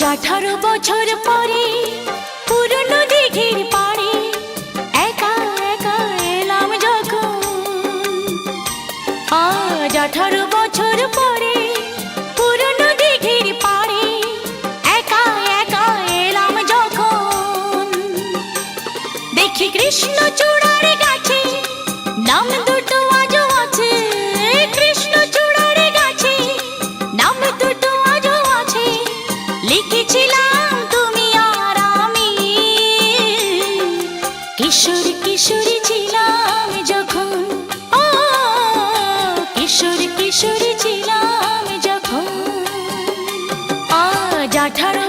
18 বছর পরে পুরনো দিঘির পাড়ে একা একা এলাম যখন। আজ 18 বছর পরে পুরনো দিঘির পাড়ে একা একা এলাম যখন। দেখি কৃষ্ণচূড়ার গাছে নাম দুটো আজও আছে, কৃষ্ণচূড়ার গাছে নাম দুটো আজও আছে। লিখেছিলাম তুমি আর আমি, কিশোর কিশোরী ছিলাম যখন। ও কিশোর কিশোরী ছিলাম যখন। আজ 18